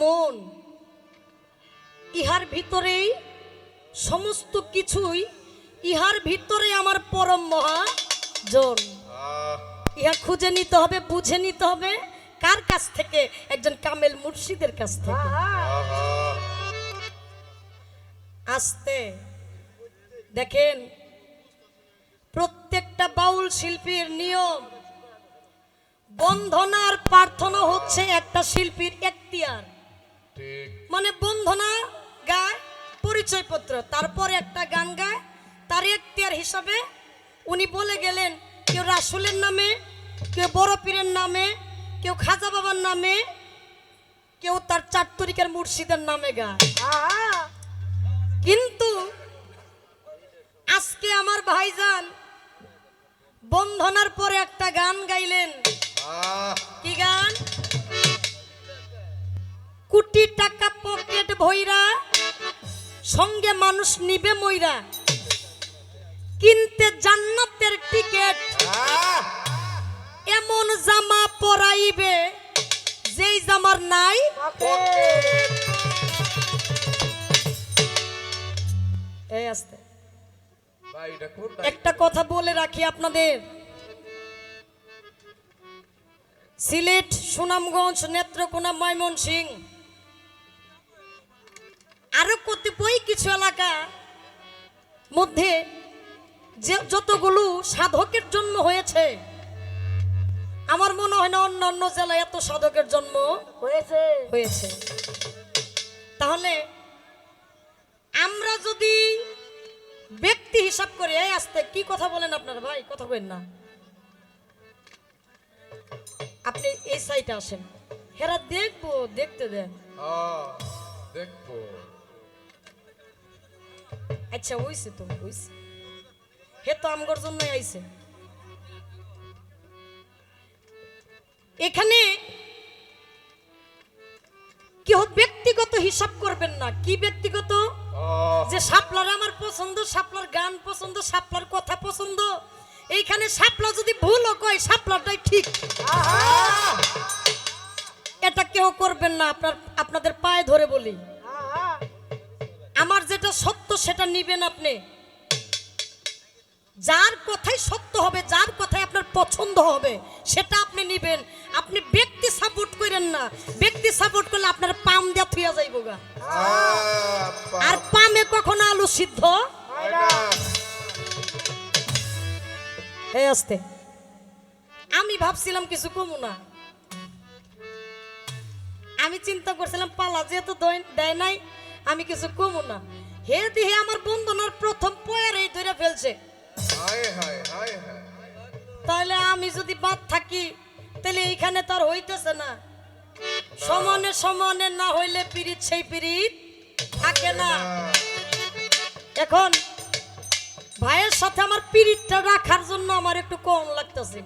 মন ইহার ভিতরেই সমস্ত কিছুই, ইহার ভিতরে আমার পরম মহাজন। ইহা খুঁজে নিতে হবে, বুঝে নিতে হবে। কার কাছ থেকে? একজন কামেল মুর্শিদের কাছ থেকে। আসতে দেখেন, প্রত্যেকটা বাউল শিল্পীর নিয়ম, বন্ধনার প্রার্থনা হচ্ছে একটা শিল্পীর এখতিয়ার। মানে বন্ধনা গায় পরিচয়পত্র, তারপরে একটা গান গায় তার এখতিয়ার হিসাবে। উনি বলে গেলেন, কেউ রাসূলের নামে, কেউ বড় পীরের নামে, কেউ খাজা বাবার নামে, কেউ তার ৪ তরিকার মুর্শিদের নামে গায়। কিন্তু আজকে আমার ভাইজান বন্ধনার পরে একটা গান গাইলেন। কি গান? কোটি টাকা পকেট ভইরা, সঙ্গে মানুষ নিবে মইরা, কিনতে জান্নাতের টিকেট, এমন জামা পরাইবে যেই জামার নাই এই আস্তে। একটা কথা বলে রাখি আপনাদের, সিলেট, সুনামগঞ্জ, নেত্রকোনা, ময়মনসিংহ আরো কতিপয় কিছু এলাকা মধ্যে যে যতগুলো সাধকের জন্ম হয়েছে, আমার মনে হয় না অন্য অন্য জেলায় এত সাধকের জন্ম হয়েছে। তাহলে আমরা যদি ব্যক্তি হিসাব করি, এই আস্তে কি কথা বলেন আপনারা? ভাই কথা বলেন না, আপনি এই সাইডে আসেন, হেরা দেখবো, দেখতে দেন। দেখবো। আচ্ছা হইছে তো, হইছে, হে তো আমগর জন্যই আইছে। এখানে কেউ ব্যক্তিগত হিসাব করবেন না। কি ব্যক্তিগত? যে শাপলার আমার পছন্দ, শাপলার গান পছন্দ, শাপলার কথা পছন্দ। এইখানে শাপলা যদি ভুলও কয়, শাপলারটাই ঠিক, এটা কেউ করবেন না। আপনাদের পায়ে ধরে বলি, আমার যেটা সত্য সেটা নিবেন আপনি। যার কথাই সত্য হবে, যার কথাই আপনার পছন্দ হবে, সেটা আপনি নিবেন। আপনি ব্যক্তি সাপোর্ট করেন না। ব্যক্তি সাপোর্ট করলে আপনার পাম দিয়া থুইয়া যাইব গা। আর পামে কখনো আলু সিদ্ধ আসতে। আমি ভাবছিলাম কিছু কমু না, আমি চিন্তা করছিলাম পালা যেহেতু দেয় নাই, আমি কিছু কমু না। হে দিহে আমার বন্ধনার প্রথম পয়ারেই ধরে ফেলছে। তাহলে আমি যদি বাদ থাকি, তাহলে এইখানে তার হইতেছে না। সমানে সমানে না হইলে পিরিত সেই পিরিত থাকে না। এখন ভাইয়ের সাথে আমার পিরিতটা রাখার জন্য আমার একটু কম লাগতেছে।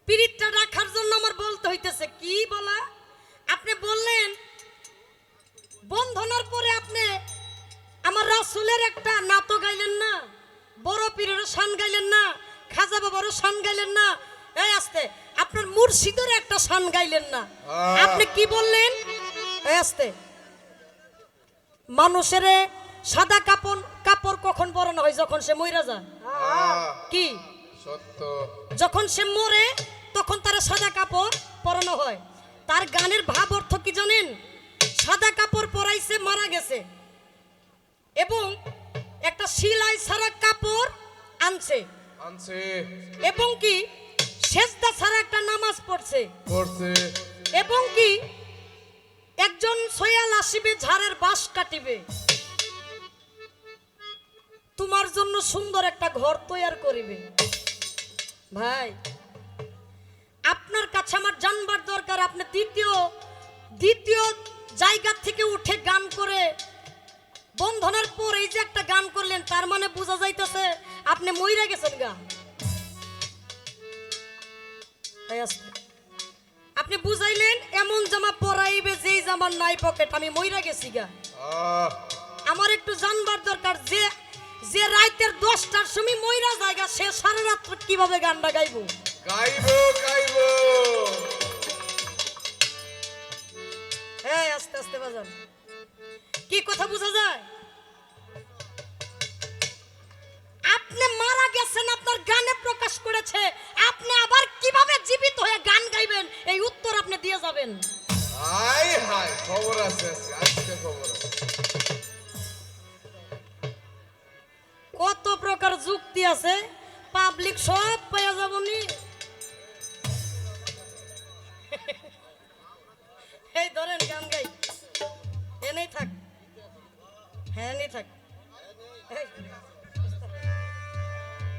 পিরিতটা রাখার জন্য আমার বলতে হইতেছে। কি বলা? আপনি বললেন বন্ধনার পরে আপনি আমার রাসূলের একটা নাতো গাইলেন না, বড় পীরের শান গাইলেন না, খাজা বাবারও শান গাইলেন না, এই আস্তে আপনার মুর্শিদের একটা শান গাইলেন না। আপনি কি বললেন? এই আস্তে, মানুষের সাদা কাপড় কখন পরানো হয়? যখন সে মইরা যায়। কি সত্য? যখন সে মরে তখন তার সাদা কাপড় পরানো হয়। তার গানের ভাব অর্থ কি জানেন? সাদা কাপড় পরাইছে, মারা গেছে, এবং একটা সিলাই ছাড়া কাপড় আনছে, এবং কি সেজদা ছাড়া একটা নামাজ পড়ছে, এবং কি একজন সয়াল আসিবে, ঝাড়ের বাঁশ কাটিবে, তোমার জন্য সুন্দর একটা ঘর তৈরি করিবে। ভাই, আপনার কাছে আমার জানবার দরকার, আপনি দ্বিতীয় জায়গা থেকে উঠে গান করে বন্ধনার পর এই যে একটা গান করলেন, তার মানে বোঝা যাইতেছে আপনি মইরা গেছেন গা। আপনি বুঝাইলেন এমন জামা পরাইবে যেই জামার নাই পকেট, আমি মইরা গেছি গা। আমার একটু জানবার দরকার, যে রাতের 10টার সময় মইরা জায়গা, সে সারা রাত কিভাবে গানটা গাইবো? দেখতে বাজান কি কথা বোঝা যায়? আপনি মারা গেছেন, আপনার গানে প্রকাশ করেছে, আপনি আবার কিভাবে জীবিত হয়ে গান গাইবেন এই উত্তর আপনি দিয়ে যাবেন। হাই হাই, খবর আছে আজকে খবর আছে। কত প্রকার যুক্তি আছে, পাবলিক সব পাওয়া যাবনি। এই ধরেন গান গাই, এনেই থাক, হ্যাঁ এনেই থাক। এই,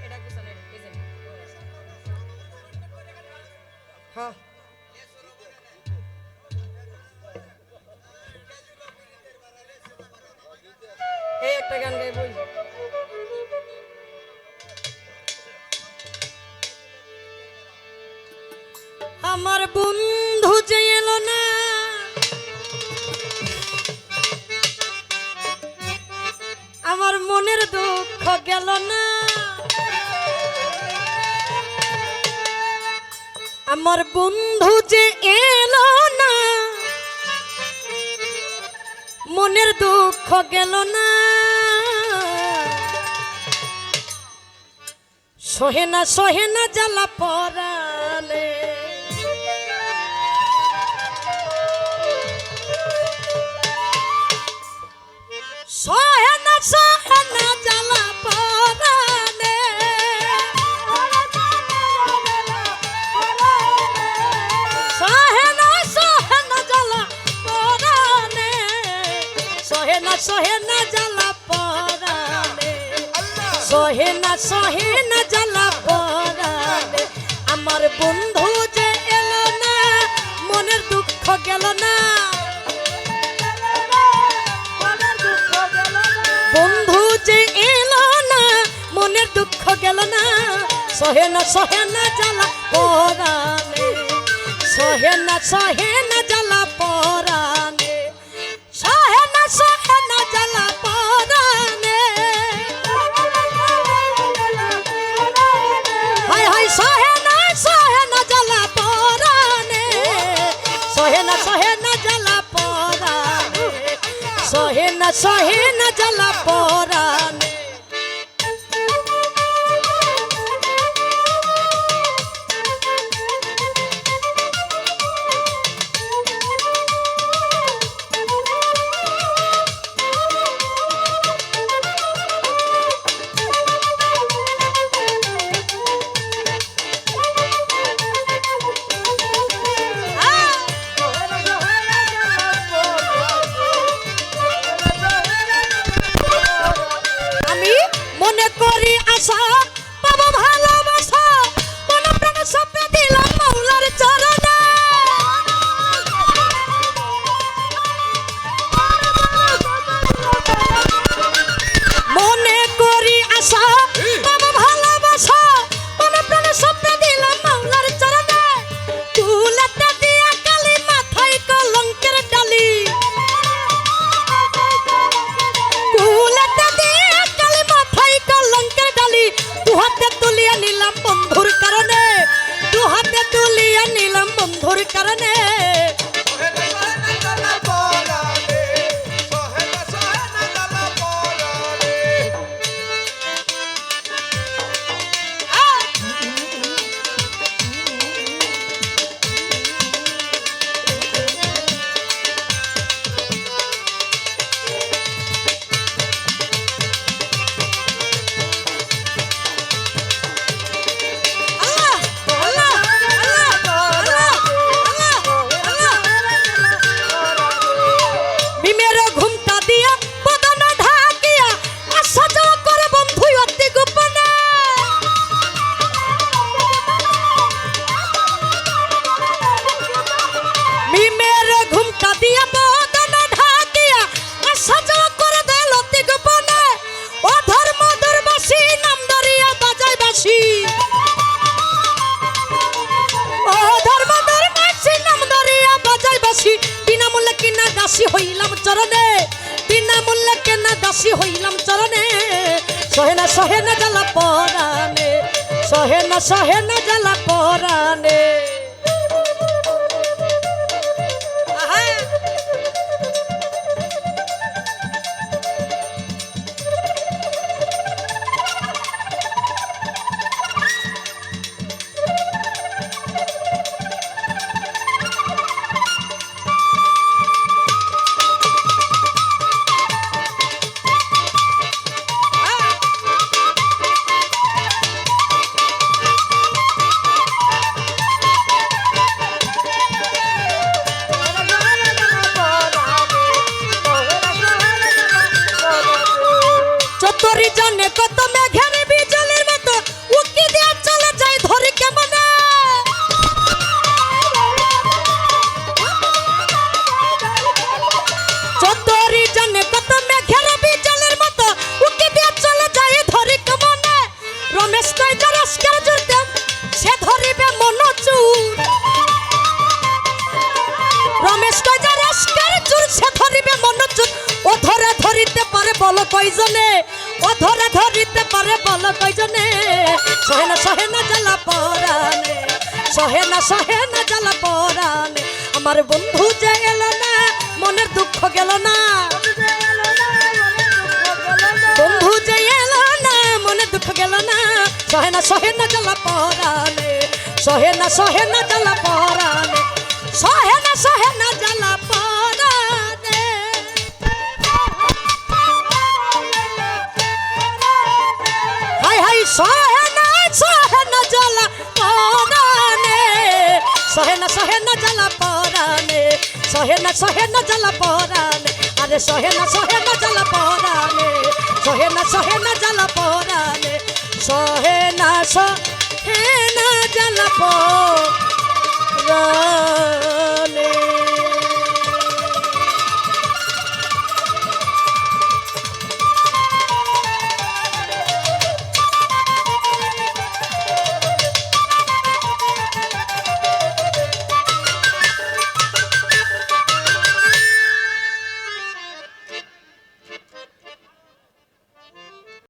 এটা গুছানো, এই যে। হ্যাঁ এই একটা গান গাই বই। আমার বন্ধু যে এলো না, আমার মনের দুঃখ গেল না, আমার বন্ধু যে এলো না, মনের দুঃখ গেল না, সহে না জ্বালা পরালে, সহে না জ্বালা পরালে, সহে না জ্বালা পরালে, সহে না জ্বালা পরালে, সহে না জ্বালা পরালে, আমার বন্ধু যে এলো না, মনের দুঃখ গেল না, বন্ধু যে এলো না, মনের দুঃখ গেল না, সহে না জ্বালা পরালে, সহে না জ্বালা পরালে, সহে না জ্বালা পরালে, হায় হায় সহে না জ্বালা পরালে, সহে না জ্বালা পরালে, সহে না জ্বালা পরালে। মনে করি আশা পাবো ভালোবাসা, মনে প্রাণ সপে দিলাম মাওলার চরণে, মনে করি আশা পাবো ভালোবাসা, মনে প্রাণ সপে দিলাম মাওলার চরণে, তুলাতে দিয়া কালি মাথায় কলঙ্কের ডালি, তুলাতে দিয়া কালি মাথায় কলঙ্কের ডালি, দুহাতে তুলিয়া নিলাম বন্ধুর কারণে, দুহাতে তুলিয়া নিলাম বন্ধুর কারণে, দাসী হইলাম চরণে, বিনামূল্যে কেনা দাসী হইলাম চরণে, সহে না জ্বালা পরানে, সহে না জ্বালা পরানে। চতরি জানে কত মেঘের বিজলের মতো উকি দিয়া চলে যায় ধরি কেমনে চতরি জানে কত মেঘের বিজলের মতো উকি দিয়া চলে যায় ধরি কেমনে রমেশ কয় যার আজকের জুড়তে সে ধরিবে মনোচুর রমেশ কয় যার আজকের জুড় সে ধরিবে মনোচুর ও ধরে ধরিতে পারে বল কয়জনে ও ধরে ধরিতে পারে বল কয়জনে সহে না জ্বালা পরানে সহে না জ্বালা পরানে আমার বন্ধু যে এলো না মনের দুঃখ গেল না বন্ধু যে এলো না মনের দুঃখ গেল না সহে না জ্বালা পরানে সহে না জ্বালা পরানে সহে না জ্বালা পরানে হাই হাই সহে না জ্বালা পরানে সহে না জ্বালা পরানে সহে না জ্বালা পরানে আরে সহে না জ্বালা পরানে সহে না জ্বালা পরানে সহে না জ্বালা পরানে